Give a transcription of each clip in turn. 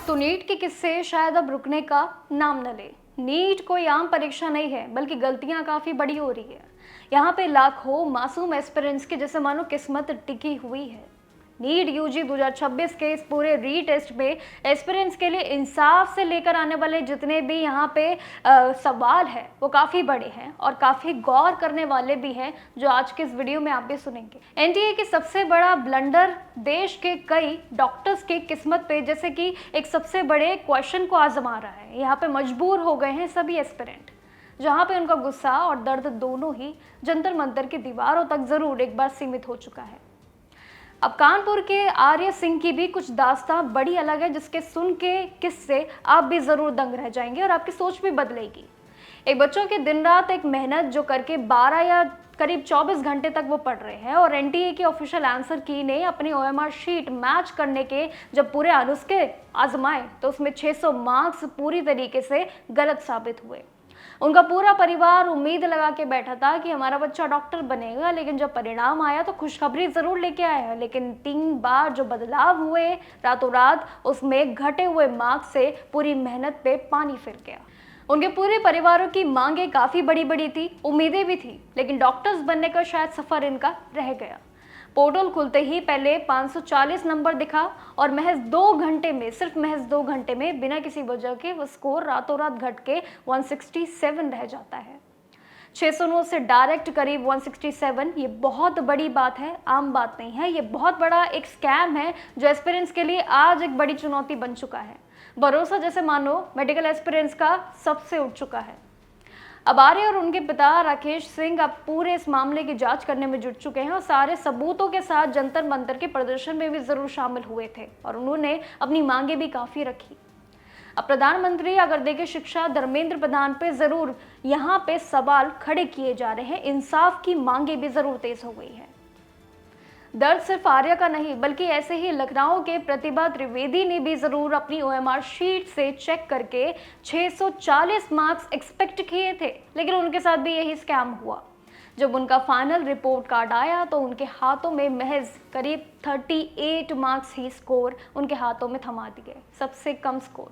तो नीट के किस्से शायद अब रुकने का नाम न ले। नीट कोई आम परीक्षा नहीं है, बल्कि गलतियां काफी बड़ी हो रही है। यहाँ पे लाखों मासूम एस्पिरेंट्स की जैसे मानो किस्मत टिकी हुई है। नीट यूजी 2026 के इस पूरे रीटेस्ट में एस्पिरेंट्स के लिए इंसाफ से लेकर आने वाले जितने भी यहाँ पे सवाल है वो काफ़ी बड़े हैं और काफ़ी गौर करने वाले भी हैं, जो आज के इस वीडियो में आप भी सुनेंगे। एनटीए की सबसे बड़ा ब्लंडर देश के कई डॉक्टर्स की किस्मत पे जैसे कि एक सबसे बड़े क्वेश्चन को आजमा रहा है। यहाँ पे मजबूर हो गए हैं सभी एस्पिरेंट, जहाँ पे उनका गुस्सा और दर्द दोनों ही जंतर मंतर की दीवारों तक जरूर एक बार सीमित हो चुका है। अब कानपुर के आर्य सिंह की भी कुछ दास्तां बड़ी अलग है, जिसके सुन के किस्से आप भी जरूर दंग रह जाएंगे और आपकी सोच भी बदलेगी। एक बच्चों की दिन रात एक मेहनत जो करके 12 या करीब 24 घंटे तक वो पढ़ रहे हैं, और एनटीए की ऑफिशियल आंसर की ने अपनी ओएमआर शीट मैच करने के जब पूरे अनुस्के आजमाए तो उसमें 600 मार्क्स पूरी तरीके से गलत साबित हुए। उनका पूरा परिवार उम्मीद लगा के बैठा था कि हमारा बच्चा डॉक्टर बनेगा, लेकिन जब परिणाम आया तो खुशखबरी जरूर लेके आया, लेकिन 3 बार जो बदलाव हुए रातों रात, उसमें घटे हुए मार्क्स से पूरी मेहनत पे पानी फिर गया। उनके पूरे परिवारों की मांगें काफी बड़ी बड़ी थी, उम्मीदें भी थी, लेकिन डॉक्टर्स बनने का शायद सफर इनका रह गया। पोर्टल खुलते ही पहले 540 नंबर दिखा और सिर्फ महज 2 घंटे में बिना किसी वजह के वो स्कोर रातों रात घट के 167 रह जाता है। 609 से डायरेक्ट करीब 167, ये बहुत बड़ी बात है, आम बात नहीं है। ये बहुत बड़ा एक स्कैम है जो एस्पिरेंट्स के लिए आज एक बड़ी चुनौती बन चुका है। भरोसा जैसे मानो मेडिकल एस्पिरेंट्स का सबसे उठ चुका है। अब आर्य और उनके पिता राकेश सिंह अब पूरे इस मामले की जांच करने में जुट चुके हैं और सारे सबूतों के साथ जंतर मंतर के प्रदर्शन में भी जरूर शामिल हुए थे और उन्होंने अपनी मांगे भी काफी रखी। अब प्रधानमंत्री अगर देखे शिक्षा धर्मेंद्र प्रधान पे जरूर यहाँ पे सवाल खड़े किए जा रहे हैं, इंसाफ की मांगे भी जरूर तेज हो गई है। दर्द सिर्फ आर्य का नहीं, बल्कि ऐसे ही लखनऊ के प्रतिभा त्रिवेदी ने भी जरूर अपनी ओएमआर शीट से चेक करके 640 मार्क्स एक्सपेक्ट किए थे, लेकिन उनके साथ भी यही स्कैम हुआ। जब उनका फाइनल रिपोर्ट कार्ड आया तो उनके हाथों में महज करीब 38 मार्क्स ही स्कोर उनके हाथों में थमा दिए, सबसे कम स्कोर।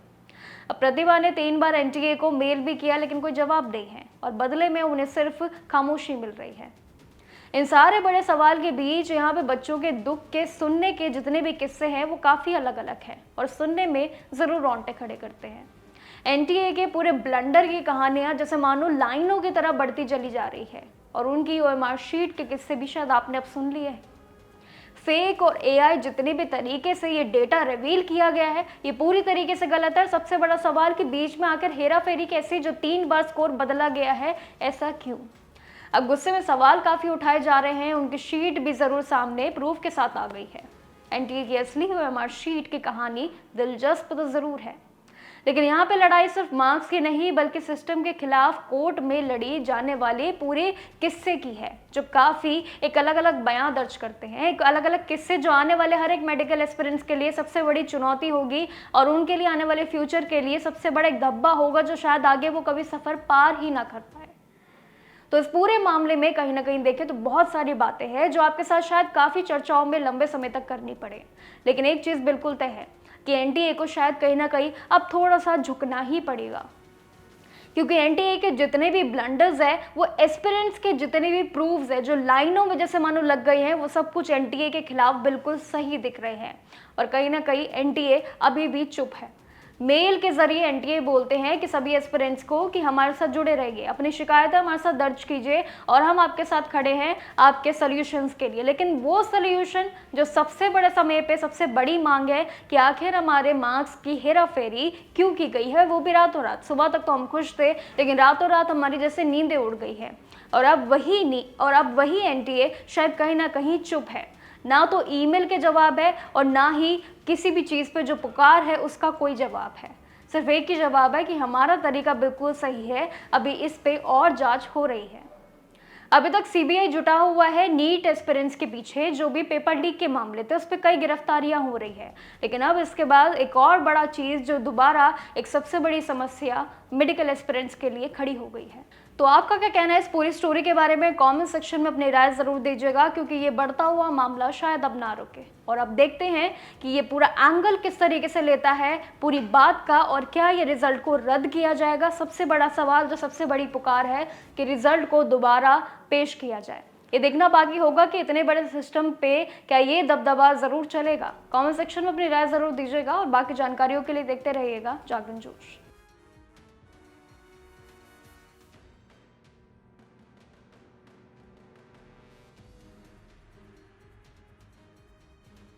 अब प्रतिभा ने 3 बार एनटीए को मेल भी किया, लेकिन कोई जवाब नहीं है और बदले में उन्हें सिर्फ खामोशी मिल रही है। इन सारे बड़े सवाल के बीच यहाँ पे बच्चों के दुख के सुनने के जितने भी किस्से हैं वो काफ़ी अलग अलग हैं और सुनने में ज़रूर रोंगटे खड़े करते हैं। एनटीए के पूरे ब्लंडर की कहानियाँ जैसे मानो लाइनों की तरह बढ़ती चली जा रही है और उनकी ओएमआर शीट के किस्से भी शायद आपने अब सुन लिए हैं। फेक और एआई जितने भी तरीके से ये डेटा रिवील किया गया है, ये पूरी तरीके से गलत है। सबसे बड़ा सवाल कि बीच में आकर हेरा फेरी कैसे जो 3 बार स्कोर बदला गया है, ऐसा क्यों? अब गुस्से में सवाल काफी उठाए जा रहे हैं। उनकी शीट भी जरूर सामने प्रूफ के साथ आ गई है। एनटीए की असली ओएमआर शीट की कहानी दिलचस्प तो जरूर है, लेकिन यहाँ पे लड़ाई सिर्फ मार्क्स की नहीं, बल्कि सिस्टम के खिलाफ कोर्ट में लड़ी जाने वाले पूरे किस्से की है, जो काफी एक अलग अलग बयां दर्ज करते हैं। एक अलग अलग किस्से जो आने वाले हर एक मेडिकल एस्पिरेंट्स के लिए सबसे बड़ी चुनौती होगी और उनके लिए आने वाले फ्यूचर के लिए सबसे बड़ा एक धब्बा होगा, जो शायद आगे वो कभी सफर पार ही ना कर पाए। तो इस पूरे मामले में कहीं ना कहीं देखें तो बहुत सारी बातें हैं जो आपके साथ शायद काफ़ी चर्चाओं में लंबे समय तक करनी पड़े, लेकिन एक चीज़ बिल्कुल तय है कि एनटीए को शायद कहीं ना कहीं अब थोड़ा सा झुकना ही पड़ेगा, क्योंकि एनटीए के जितने भी ब्लंडर्स है वो एस्पिरेंट्स के जितने भी प्रूफ्स है जो लाइनों में जैसे मानो लग गए हैं, वो सब कुछ एनटीए के खिलाफ बिल्कुल सही दिख रहे हैं और कहीं ना कहीं एनटीए अभी भी चुप है। मेल के जरिए एनटीए बोलते हैं कि सभी एस्पिरेंट्स को कि हमारे साथ जुड़े रहिए, अपनी शिकायतें हमारे साथ दर्ज कीजिए और हम आपके साथ खड़े हैं आपके सॉल्यूशंस के लिए। लेकिन वो सॉल्यूशन जो सबसे बड़े समय पे सबसे बड़ी मांग है कि आखिर हमारे मार्क्स की हेरा फेरी क्यों की गई है, वो भी रातों रात। सुबह तक तो हम खुश थे, लेकिन रातों रात हमारी जैसे नींदें उड़ गई है और अब वही एनटीए शायद कहीं ना कहीं चुप है। ना तो ईमेल के जवाब है और ना ही किसी भी चीज़ पे जो पुकार है उसका कोई जवाब है। सिर्फ एक ही जवाब है कि हमारा तरीका बिल्कुल सही है, अभी इस पे और जांच हो रही है। अभी तक सीबीआई जुटा हुआ है नीट एस्पिरेंट्स के पीछे, जो भी पेपर लीक के मामले थे उस पर कई गिरफ्तारियां हो रही है, लेकिन अब इसके बाद एक और बड़ा चीज़ जो दोबारा एक सबसे बड़ी समस्या मेडिकल एस्पिरेंट्स के लिए खड़ी हो गई है। तो आपका क्या कहना है इस पूरी स्टोरी के बारे में? कमेंट सेक्शन में अपनी राय जरूर दीजिएगा, क्योंकि ये बढ़ता हुआ मामला शायद अब ना रुके। और अब देखते हैं कि ये पूरा एंगल किस तरीके से लेता है पूरी बात का, और क्या ये रिजल्ट को रद्द किया जाएगा। सबसे बड़ा सवाल, जो सबसे बड़ी पुकार है कि रिजल्ट को दोबारा पेश किया जाए। ये देखना बाकी होगा कि इतने बड़े सिस्टम पे क्या ये दबदबा जरूर चलेगा। कमेंट सेक्शन में अपनी राय जरूर दीजिएगा और बाकी जानकारियों के लिए देखते रहिएगा जागरण जोश।